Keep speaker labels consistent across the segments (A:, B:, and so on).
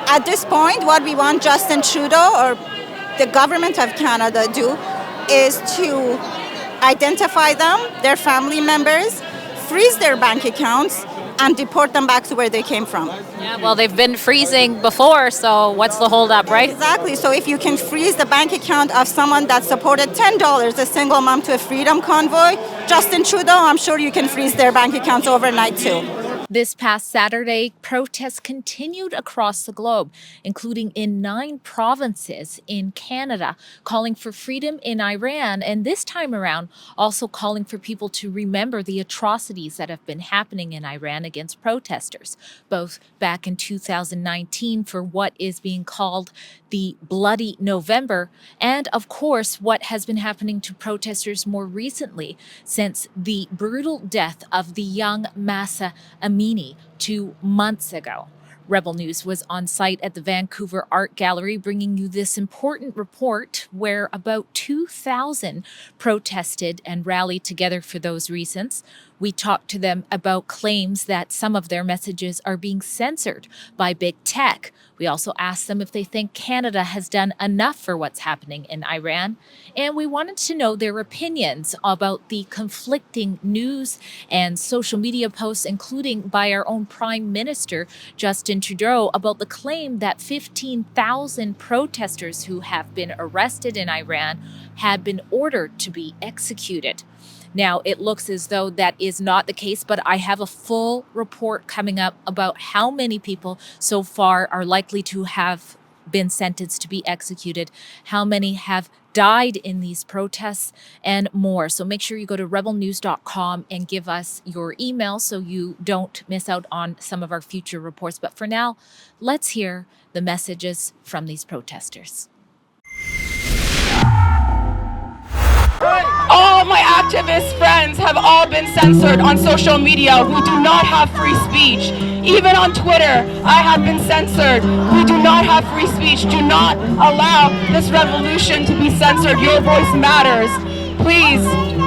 A: At this point, what we want Justin Trudeau or the government of Canada do is to identify them, their family members, freeze their bank accounts, and deport them back to where they came from.
B: Yeah, well, they've been freezing before, so what's the holdup, right?
A: Exactly. So if you can freeze the bank account of someone that supported $10 a single mom to a freedom convoy, Justin Trudeau, I'm sure you can freeze their bank accounts overnight too.
B: This past Saturday, protests continued across the globe, including in 9 provinces in Canada, calling for freedom in Iran, and this time around, also calling for people to remember the atrocities that have been happening in Iran against protesters, both back in 2019 for what is being called the Bloody November, and of course, what has been happening to protesters more recently since the brutal death of the young Massa Amini 2 months ago. Rebel News was on site at the Vancouver Art Gallery bringing you this important report where about 2,000 protested and rallied together for those reasons. We talked to them about claims that some of their messages are being censored by big tech. We also asked them if they think Canada has done enough for what's happening in Iran. And we wanted to know their opinions about the conflicting news and social media posts, including by our own Prime Minister, Justin Trudeau, about the claim that 15,000 protesters who have been arrested in Iran had been ordered to be executed. Now, it looks as though that is not the case, but I have a full report coming up about how many people so far are likely to have been sentenced to be executed, how many have died in these protests, and more. So make sure you go to rebelnews.com and give us your email so you don't miss out on some of our future reports. But for now, let's hear the messages from these protesters.
C: All my activist friends have all been censored on social media who do not have free speech. Even on Twitter, I have been censored. We do not have free speech. Do not allow this revolution to be censored. Your voice matters. Please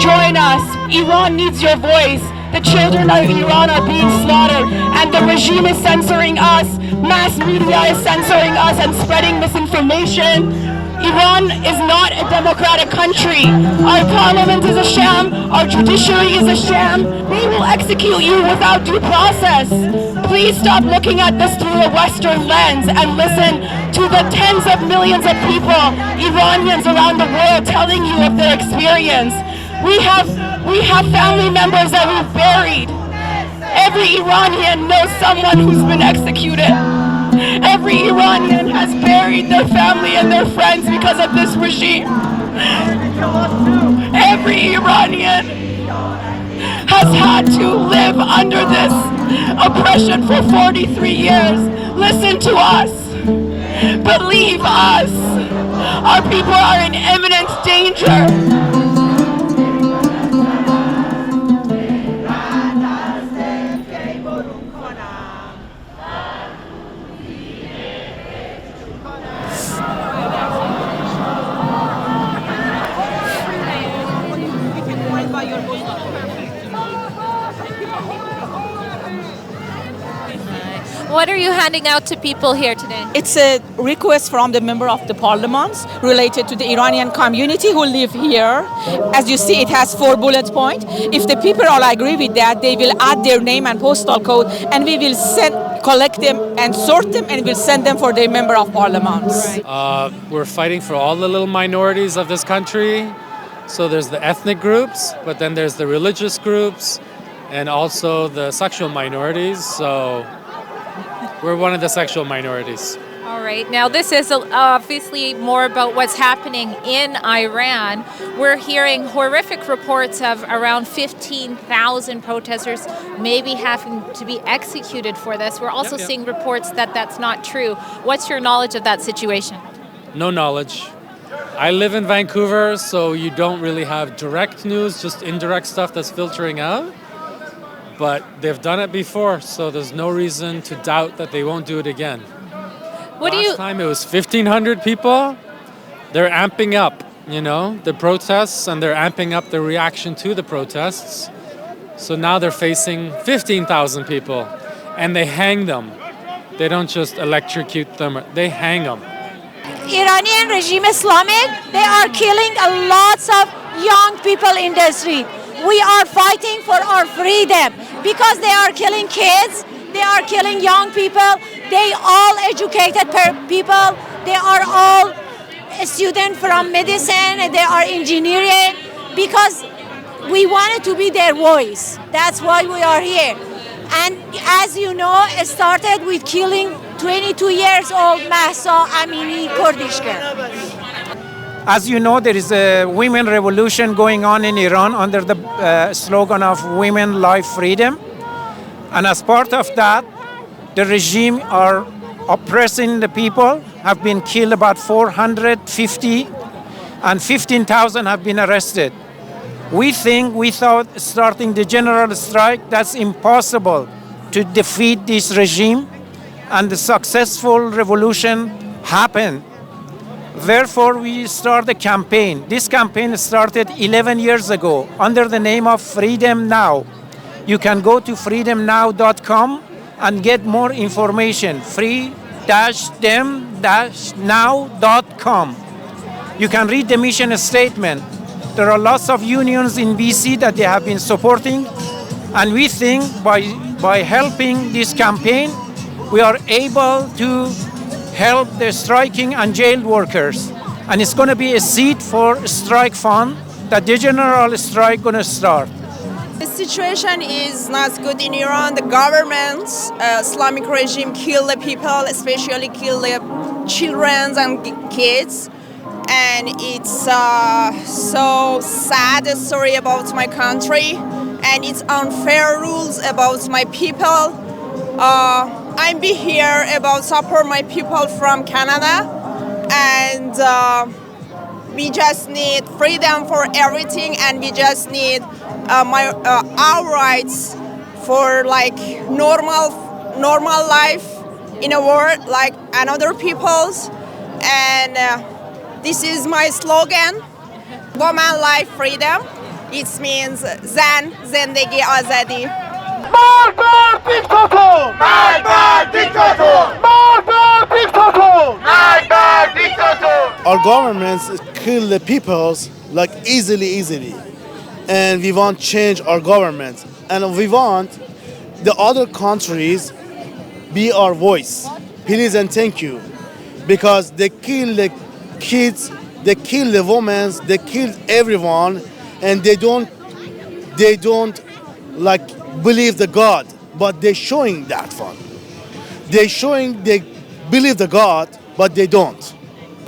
C: join us. Iran needs your voice. The children of Iran are being slaughtered, and the regime is censoring us. Mass media is censoring us and spreading misinformation. Iran is not a democratic country. Our parliament is a sham. Our judiciary is a sham. They will execute you without due process. Please stop looking at this through a Western lens and listen to the tens of millions of people, Iranians around the world, telling you of their experience. We have family members that we've buried. Every Iranian knows someone who's been executed. Every Iranian has buried their family and their friends because of this regime. Every Iranian has had to live under this oppression for 43 years. Listen to us. Believe us. Our people are in imminent danger.
B: What are you handing out to people here today?
D: It's a request from the member of the parliament related to the Iranian community who live here. As you see, it has 4 bullet points. If the people all agree with that, they will add their name and postal code, and we will collect them and sort them, and we'll send them for the member of parliament.
E: We're fighting for all the little minorities of this country. So there's the ethnic groups, but then there's the religious groups, and also the sexual minorities. So we're one of the sexual minorities.
B: All right. Now, this is obviously more about what's happening in Iran. We're hearing horrific reports of around 15,000 protesters maybe having to be executed for this. We're also seeing reports that that's not true. What's your knowledge of that situation?
E: No knowledge. I live in Vancouver, so you don't really have direct news, just indirect stuff that's filtering out. But they've done it before, so there's no reason to doubt that they won't do it again. Last time it was 1,500 people. They're amping up, the protests, and they're amping up the reaction to the protests. So now they're facing 15,000 people, and they hang them. They don't just electrocute them, they hang them.
F: Iranian regime Islamic, they are killing a lots of young people in the street. We are fighting for our freedom because they are killing kids, they are killing young people, they all educated people, they are all students from medicine, they are engineering, because we wanted to be their voice. That's why we are here. And as you know, it started with killing 22 years old Mahsa Amini Kurdishker.
G: As you know, there is a women revolution going on in Iran under the slogan of Women, Life, Freedom. And as part of that, the regime are oppressing the people, have been killed about 450, and 15,000 have been arrested. We think without starting the general strike, that's impossible to defeat this regime and the successful revolution happen. Therefore, we start a campaign. This campaign started 11 years ago under the name of Freedom Now. You can go to freedomnow.com and get more information, free-dem-now.com. You can read the mission statement. There are lots of unions in BC that they have been supporting, and we think by helping this campaign, we are able to help the striking and jailed workers. And it's going to be a seed for strike fund that the general strike going to start.
H: The situation is not good in Iran. The government, Islamic regime, kill the people, especially kill the children and kids. And it's so sad story about my country, and it's unfair rules about my people. I'm be here about support my people from Canada, and we just need freedom for everything, and we just need our rights for like normal life in a world like another people's. And this is my slogan, Woman, Life, Freedom. It means Zan, Zendegi, Azadi.
I: Mardar diktator! Mardar diktator! Mardar diktator! Mardar diktator!
J: Our governments kill the peoples like easily. And we want to change our government. And we want the other countries be our voice. Please and thank you. Because they kill the kids, they kill the women, they kill everyone, and they don't like believe the God, but they're showing that one. They're showing they believe the God, but they don't.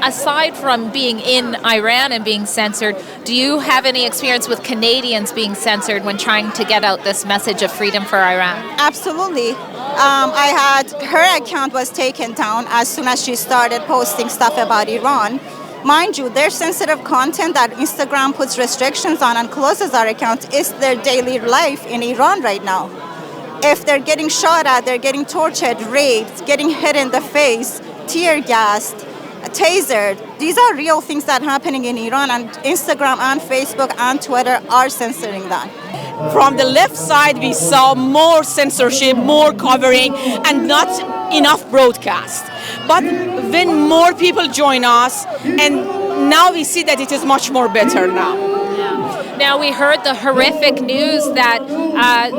B: Aside from being in Iran and being censored, do you have any experience with Canadians being censored when trying to get out this message of freedom for Iran?
A: Absolutely. Her account was taken down as soon as she started posting stuff about Iran. Mind you, their sensitive content that Instagram puts restrictions on and closes our account is their daily life in Iran right now. If they're getting shot at, they're getting tortured, raped, getting hit in the face, tear gassed, tasered. These are real things that are happening in Iran, and Instagram and Facebook and Twitter are censoring that.
D: From the left side, we saw more censorship, more covering, and not enough broadcast. But when more people join us, and now we see that it is much more better now.
B: Now, we heard the horrific news that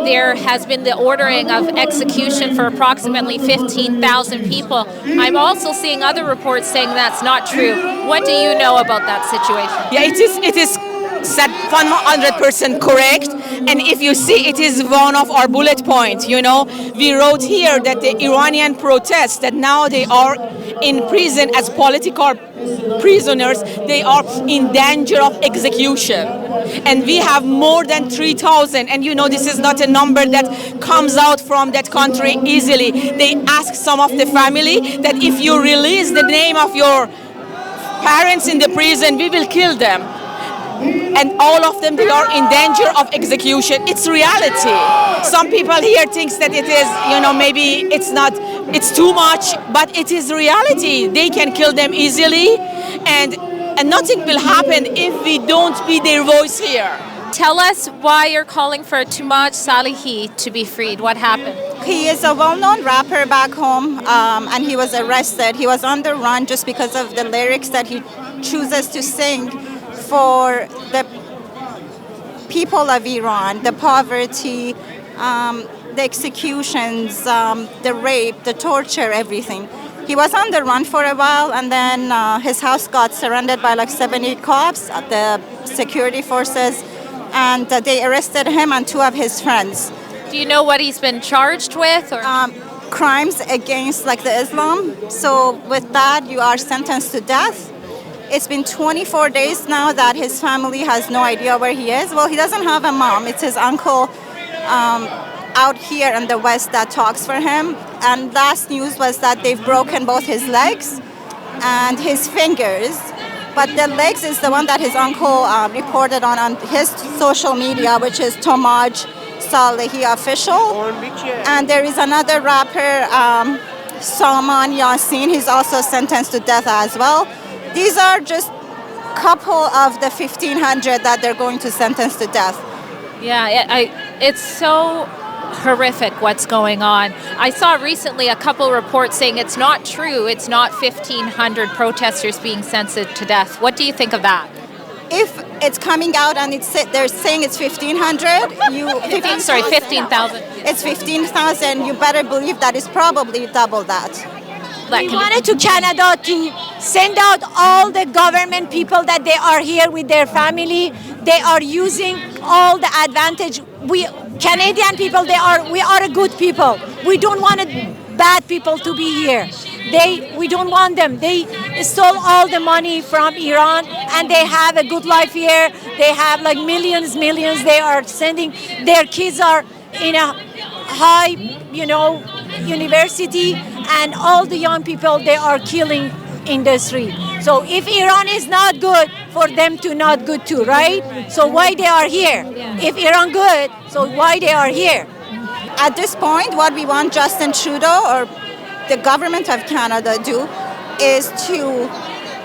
B: there has been the ordering of execution for approximately 15,000 people. I'm also seeing other reports saying that's not true. What do you know about that situation?
D: Yeah, it is said 100% correct. And if you see, it is one of our bullet points. You know, we wrote here that the Iranian protests, that now they are in prison as political prisoners, they are in danger of execution. And we have more than 3,000. And you know, this is not a number that comes out from that country easily. They ask some of the family that if you release the name of your parents in the prison, we will kill them. And all of them, they are in danger of execution. It's reality. Some people here think that it is, you know, maybe it's too much, but it is reality. They can kill them easily, and nothing will happen if we don't be their voice here.
B: Tell us why you're calling for Tumaj Salehi to be freed. What happened?
A: He is a well-known rapper back home, and he was arrested. He was on the run just because of the lyrics that he chooses to sing for the people of Iran, the poverty, the executions, the rape, the torture, everything. He was on the run for a while, and then his house got surrounded by like 7-8 cops, the security forces, and they arrested him and 2 of his friends.
B: Do you know what he's been charged with? Or?
A: Crimes against like the Islam. So with that, you are sentenced to death. It's been 24 days now that his family has no idea where he is. Well, he doesn't have a mom. It's his uncle out here in the West that talks for him. And last news was that they've broken both his legs and his fingers. But the legs is the one that his uncle reported on his social media, which is Tomaj Salehi official. And there is another rapper, Salman Yasin. He's also sentenced to death as well. These are just a couple of the 1,500 that they're going to sentence to death.
B: Yeah, it's so horrific what's going on. I saw recently a couple reports saying it's not true. It's not 1,500 protesters being sentenced to death. What do you think of that?
A: If it's coming out and they're saying it's 1,500,
B: 15,000.
A: It's 15,000. You better believe that it's probably double that.
F: We wanted to Canada to send out all the government people that they are here with their family. They are using all the advantage. We Canadian people, we are a good people. We don't want bad people to be here. We don't want them. They stole all the money from Iran and they have a good life here. They have like millions. They are sending, their kids are in a high, university, and all the young people, they are killing in the street. So if Iran is not good, for them to not good too, right? So why they are here? If Iran good, so why they are here?
A: At this point, what we want Justin Trudeau or the government of Canada do is to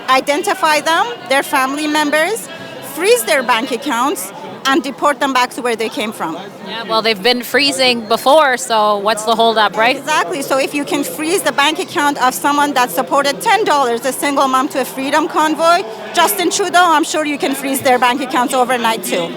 A: identify them, their family members, freeze their bank accounts, and deport them back to where they came from.
B: Yeah, well, they've been freezing before, so what's the holdup, right?
A: Exactly. So if you can freeze the bank account of someone that supported $10 a single mom to a freedom convoy, Justin Trudeau, I'm sure you can freeze their bank accounts overnight too.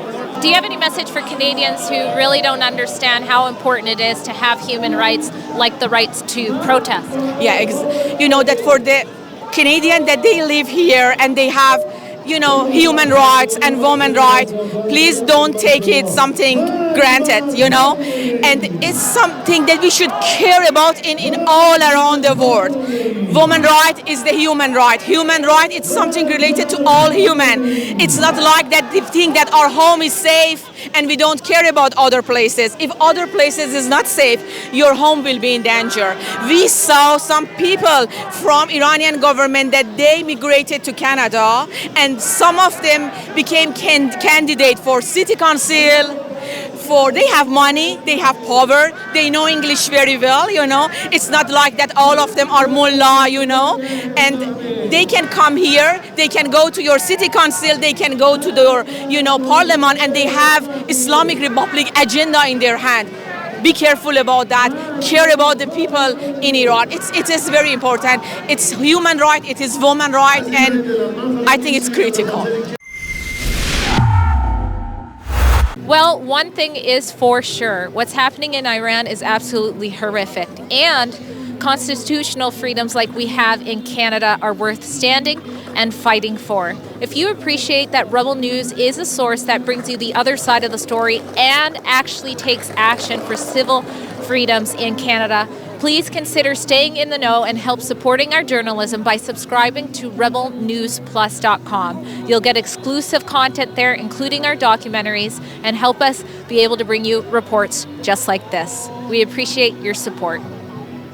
B: Do you have any message for Canadians who really don't understand how important it is to have human rights, like the rights to protest?
D: Yeah, that for the Canadian that they live here and they have human rights and women rights, please don't take it something granted, and it's something that we should care about in all around the world. Women right is the human right. Human right, it's something related to all human. It's not like that they think that our home is safe and we don't care about other places. If other places is not safe, your home will be in danger. We saw some people from Iranian government that they migrated to Canada, and some of them became candidate for city council. They have money, they have power, they know English very well, It's not like that all of them are mullah, And they can come here, they can go to your city council, they can go to their, parliament, and they have Islamic Republic agenda in their hand. Be careful about that. Care about the people in Iran. It is very important. It's human right, it is woman right, and I think it's critical.
B: Well, one thing is for sure. What's happening in Iran is absolutely horrific. And constitutional freedoms like we have in Canada are worth standing and fighting for. If you appreciate that Rebel News is a source that brings you the other side of the story and actually takes action for civil freedoms in Canada, please consider staying in the know and help supporting our journalism by subscribing to rebelnewsplus.com. You'll get exclusive content there, including our documentaries, and help us be able to bring you reports just like this. We appreciate your support.